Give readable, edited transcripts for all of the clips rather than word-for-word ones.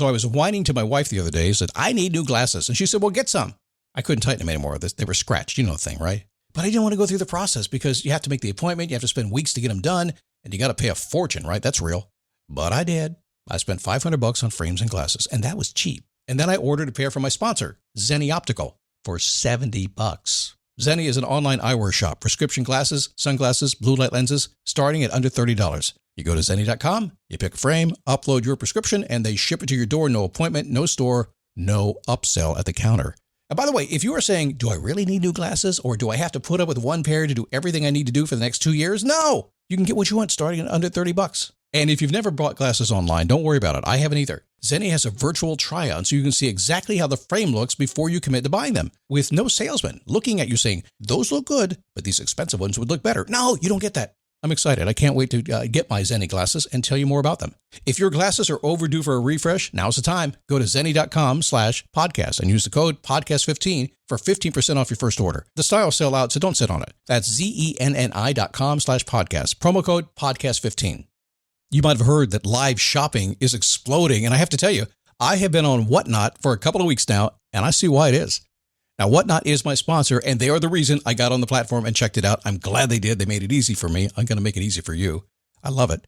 So I was whining to my wife the other day, said, I need new glasses. And she said, well, get some. I couldn't tighten them anymore. They were scratched. You know the thing, right? But I didn't want to go through the process because you have to make the appointment. You have to spend weeks to get them done. And you got to pay a fortune, right? That's real. But I did. I spent $500 on frames and glasses, and that was cheap. And then I ordered a pair from my sponsor, Zenni Optical, for $70. Zenni is an online eyewear shop. Prescription glasses, sunglasses, blue light lenses, starting at under $30. You go to Zenni.com, you pick a frame, upload your prescription, and they ship it to your door. No appointment, no store, no upsell at the counter. And by the way, if you are saying, do I really need new glasses, or do I have to put up with one pair to do everything I need to do for the next 2 years? No! You can get what you want starting at under $30. And if you've never bought glasses online, don't worry about it. I haven't either. Zenni has a virtual try-on so you can see exactly how the frame looks before you commit to buying them, with no salesman looking at you saying, those look good, but these expensive ones would look better. No, you don't get that. I'm excited. I can't wait to get my Zenni glasses and tell you more about them. If your glasses are overdue for a refresh, now's the time. Go to Zenni.com/podcast and use the code podcast15 for 15% off your first order. The styles sell out, so don't sit on it. That's Zenni.com/podcast. Promo code podcast15. You might have heard that live shopping is exploding, and I have to tell you, I have been on Whatnot for a couple of weeks now, and I see why it is. Now, Whatnot is my sponsor, and they are the reason I got on the platform and checked it out. I'm glad they did. They made it easy for me. I'm going to make it easy for you. I love it.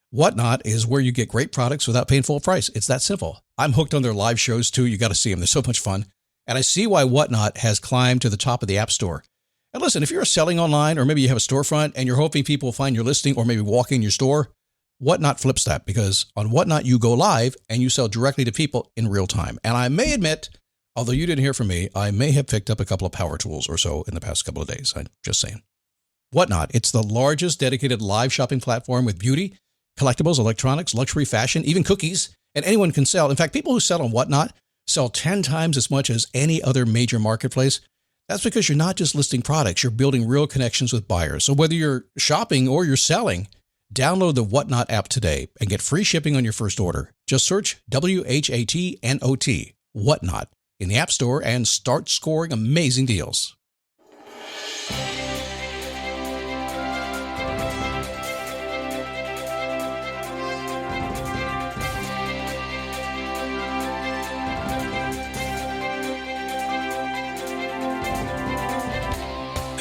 Whatnot is where you get great products without paying full price. It's that simple. I'm hooked on their live shows, too. You got to see them. They're so much fun. And I see why Whatnot has climbed to the top of the App Store. And listen, if you're selling online, or maybe you have a storefront, and you're hoping people will find your listing or maybe walk in your store, Whatnot flips that, because on Whatnot, you go live and you sell directly to people in real time. And I may admit, although you didn't hear from me, I may have picked up a couple of power tools or so in the past couple of days. I'm just saying. Whatnot, it's the largest dedicated live shopping platform with beauty, collectibles, electronics, luxury, fashion, even cookies, and anyone can sell. In fact, people who sell on Whatnot sell 10 times as much as any other major marketplace. That's because you're not just listing products, you're building real connections with buyers. So whether you're shopping or you're selling, download the Whatnot app today and get free shipping on your first order. Just search WHATNOT, Whatnot, in the App Store and start scoring amazing deals.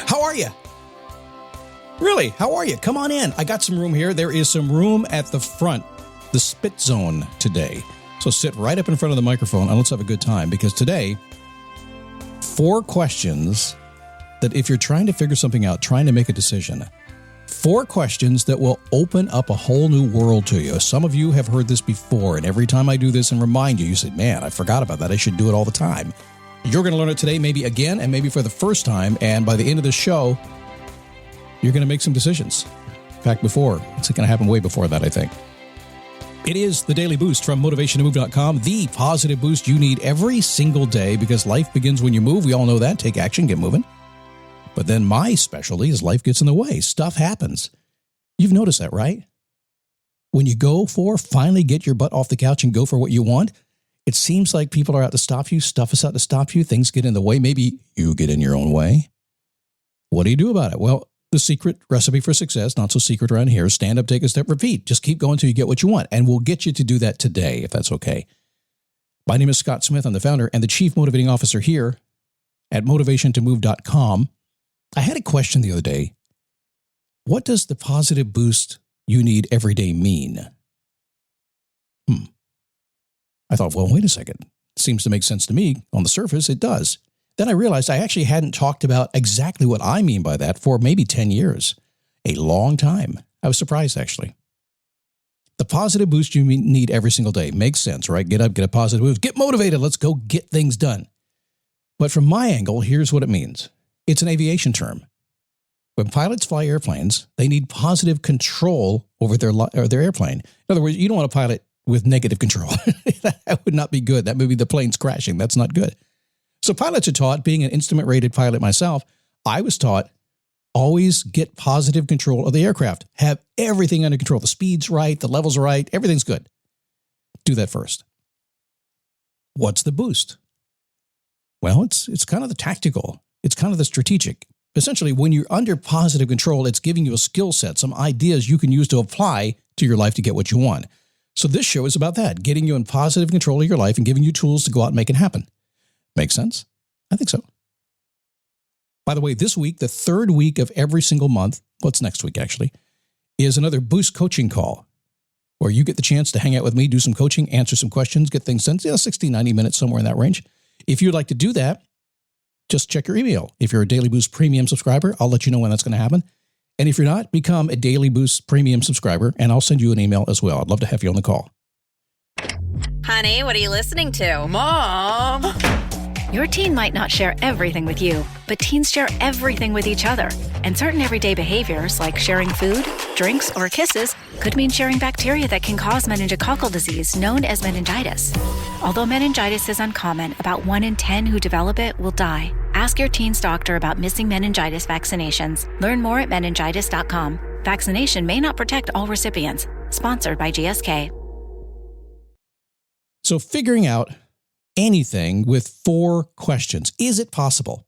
How are you? Really? How are you? Come on in. I got some room here. There is some room at the front, the spit zone today. So sit right up in front of the microphone and let's have a good time, because today, 4 questions that if you're trying to figure something out, trying to make a decision, 4 questions that will open up a whole new world to you. Some of you have heard this before, and every time I do this and remind you, you say, man, I forgot about that. I should do it all the time. You're going to learn it today, maybe again, and maybe for the first time. And by the end of the show, you're going to make some decisions. In fact, it's going to happen way before that, I think. It is the Daily Boost from motivationtomove.com, the positive boost you need every single day, because life begins when you move. We all know that. Take action, get moving. But then my specialty is life gets in the way. Stuff happens. You've noticed that, right? When you finally get your butt off the couch and go for what you want, it seems like people are out to stop you. Stuff is out to stop you. Things get in the way. Maybe you get in your own way. What do you do about it? Well, the secret recipe for success, not so secret around here, stand up, take a step, repeat. Just keep going until you get what you want. And we'll get you to do that today, if that's okay. My name is Scott Smith. I'm the founder and the chief motivating officer here at motivationtomove.com. I had a question the other day. What does the positive boost you need every day mean? I thought, well, wait a second. It seems to make sense to me. On the surface, it does. Then I realized I actually hadn't talked about exactly what I mean by that for maybe 10 years. A long time. I was surprised, actually. The positive boost you need every single day makes sense, right? Get up, get a positive boost, get motivated. Let's go get things done. But from my angle, here's what it means. It's an aviation term. When pilots fly airplanes, they need positive control over their airplane. In other words, you don't want a pilot with negative control. That would not be good. That would be the plane's crashing. That's not good. So pilots are taught, being an instrument-rated pilot myself, I was taught, always get positive control of the aircraft. Have everything under control. The speed's right, the level's right, everything's good. Do that first. What's the boost? Well, it's kind of the tactical. It's kind of the strategic. Essentially, when you're under positive control, it's giving you a skill set, some ideas you can use to apply to your life to get what you want. So this show is about that, getting you in positive control of your life and giving you tools to go out and make it happen. Make sense? I think so. By the way, this week, the third week of every single month, what's next week actually, is another Boost coaching call where you get the chance to hang out with me, do some coaching, answer some questions, get things done, 60, 90 minutes, somewhere in that range. If you'd like to do that, just check your email. If you're a Daily Boost Premium subscriber, I'll let you know when that's going to happen. And if you're not, become a Daily Boost Premium subscriber, and I'll send you an email as well. I'd love to have you on the call. Honey, what are you listening to? Mom! Your teen might not share everything with you, but teens share everything with each other. And certain everyday behaviors, like sharing food, drinks, or kisses, could mean sharing bacteria that can cause meningococcal disease, known as meningitis. Although meningitis is uncommon, about 1 in 10 who develop it will die. Ask your teen's doctor about missing meningitis vaccinations. Learn more at meningitis.com. Vaccination may not protect all recipients. Sponsored by GSK. So figuring out anything with 4 questions. Is it possible?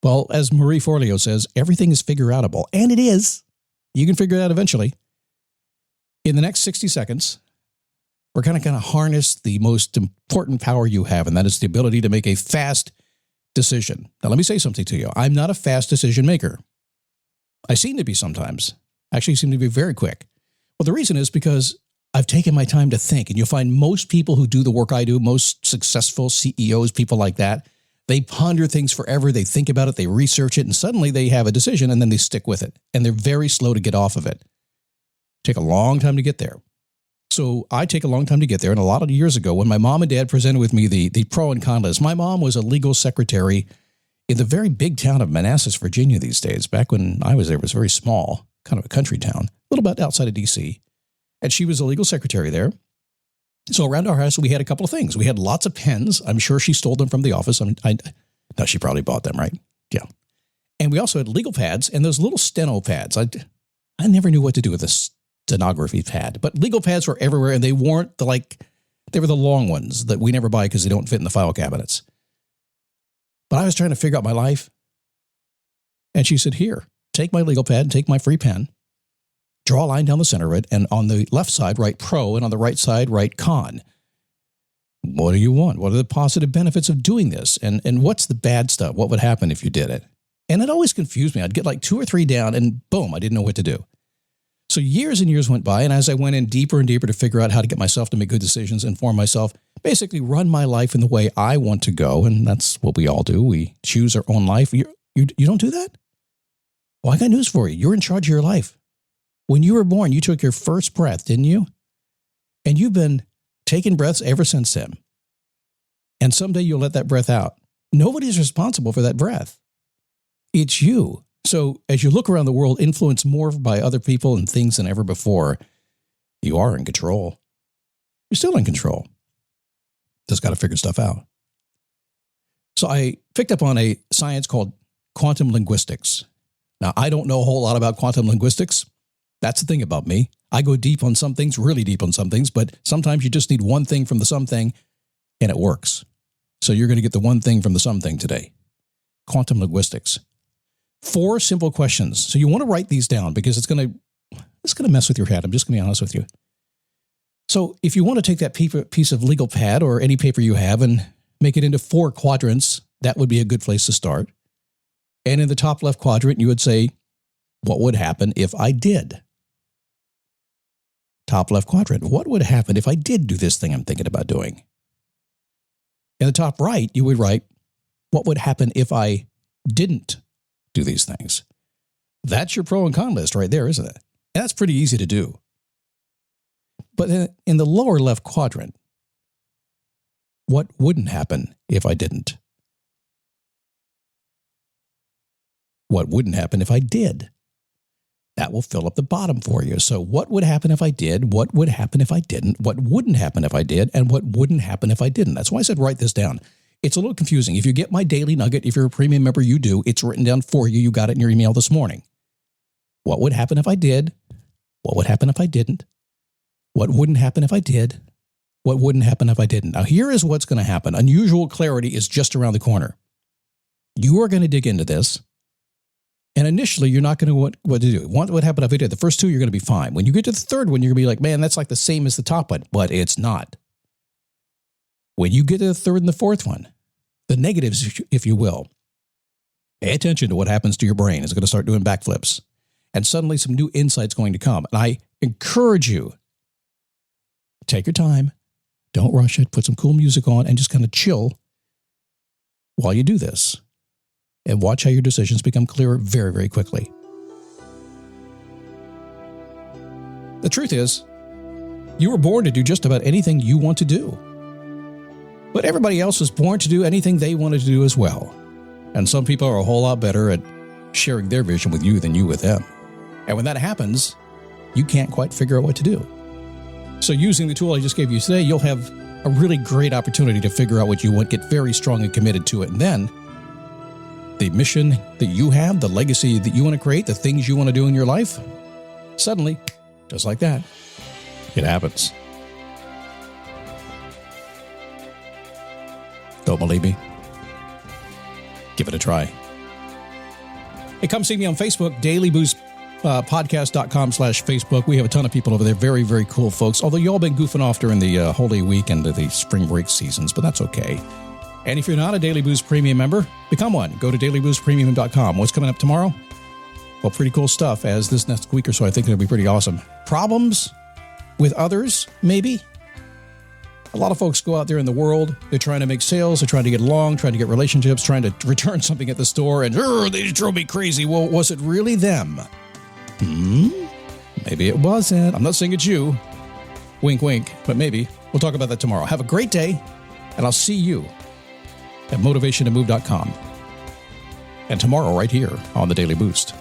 Well, as Marie Forleo says, everything is figure-outable. And it is. You can figure it out eventually. In the next 60 seconds, we're going to harness the most important power you have, and that is the ability to make a fast decision. Now, let me say something to you. I'm not a fast decision maker. I seem to be sometimes. Actually, seem to be very quick. Well, the reason is because I've taken my time to think, and you'll find most people who do the work I do, most successful CEOs, people like that, they ponder things forever, they think about it, they research it, and suddenly they have a decision, and then they stick with it. And they're very slow to get off of it. Take a long time to get there. So I take a long time to get there, and a lot of years ago, when my mom and dad presented with me the pro and con list, my mom was a legal secretary in the very big town of Manassas, Virginia these days. Back when I was there, it was very small, kind of a country town, a little bit outside of D.C., and she was a legal secretary there. So around our house, we had a couple of things. We had lots of pens. I'm sure she stole them from the office. No, she probably bought them, right? Yeah. And we also had legal pads and those little steno pads. I never knew what to do with a stenography pad, but legal pads were everywhere, and they weren't they were the long ones that we never buy because they don't fit in the file cabinets. But I was trying to figure out my life. And she said, here, take my legal pad, take my free pen, draw a line down the center of it, and on the left side, write pro, and on the right side, write con. What do you want? What are the positive benefits of doing this? And what's the bad stuff? What would happen if you did it? And it always confused me. I'd get 2 or 3 down, and boom, I didn't know what to do. So years and years went by, and as I went in deeper and deeper to figure out how to get myself to make good decisions, inform myself, basically run my life in the way I want to go, and that's what we all do. We choose our own life. You don't do that? Well, I got news for you. You're in charge of your life. When you were born, you took your first breath, didn't you? And you've been taking breaths ever since then. And someday you'll let that breath out. Nobody's responsible for that breath. It's you. So as you look around the world, influenced more by other people and things than ever before, you are in control. You're still in control. Just got to figure stuff out. So I picked up on a science called Quantum Linguistics. Now, I don't know a whole lot about quantum linguistics. That's the thing about me. I go deep on some things, really deep on some things, but sometimes you just need one thing from the something, and it works. So you're going to get the one thing from the something today. Quantum linguistics. 4 simple questions. So you want to write these down because it's going to mess with your head. I'm just going to be honest with you. So if you want to take that piece of legal pad or any paper you have and make it into 4 quadrants, that would be a good place to start. And in the top left quadrant, you would say, what would happen if I did? Top left quadrant, what would happen if I did do this thing I'm thinking about doing? In the top right, you would write, what would happen if I didn't do these things? That's your pro and con list right there, isn't it? And that's pretty easy to do. But then in the lower left quadrant, what wouldn't happen if I didn't? What wouldn't happen if I did? That will fill up the bottom for you. So what would happen if I did? What would happen if I didn't? What wouldn't happen if I did? And what wouldn't happen if I didn't? That's why I said write this down. It's a little confusing. If you get my daily nugget, if you're a premium member, you do. It's written down for you. You got it in your email this morning. What would happen if I did? What would happen if I didn't? What wouldn't happen if I did? What wouldn't happen if I didn't? Now, here is what's going to happen. Unusual clarity is just around the corner. You are going to dig into this, And initially, you're not going to know what to do. What happened if I did? The first two, you're going to be fine. When you get to the third one, you're going to be like, man, that's like the same as the top one. But it's not. When you get to the third and the fourth one, the negatives, if you will, pay attention to what happens to your brain. It's going to start doing backflips. And suddenly some new insight's going to come. And I encourage you, take your time. Don't rush it. Put some cool music on and just kind of chill while you do this. And watch how your decisions become clearer very, very quickly. The truth is, you were born to do just about anything you want to do. But everybody else was born to do anything they wanted to do as well. And some people are a whole lot better at sharing their vision with you than you with them. And when that happens, you can't quite figure out what to do. So using the tool I just gave you today, you'll have a really great opportunity to figure out what you want, get very strong and committed to it, and then the mission that you have, the legacy that you want to create, the things you want to do in your life, suddenly, just like that, it happens. Don't believe me? Give it a try. Hey, come see me on Facebook, dailyboostpodcast.com/Facebook. We have a ton of people over there. Very, very cool folks. Although you all been goofing off during the holiday week and the spring break seasons, but that's okay. And if you're not a Daily Boost Premium member, become one. Go to dailyboostpremium.com. What's coming up tomorrow? Well, pretty cool stuff, as this next week or so I think it'll be pretty awesome. Problems with others, maybe? A lot of folks go out there in the world, they're trying to make sales, they're trying to get along, trying to get relationships, trying to return something at the store, and they drove me crazy. Well, was it really them? Maybe it wasn't. I'm not saying it's you. Wink, wink, but maybe. We'll talk about that tomorrow. Have a great day, and I'll see you at motivationtomove.com. And tomorrow right here on The Daily Boost.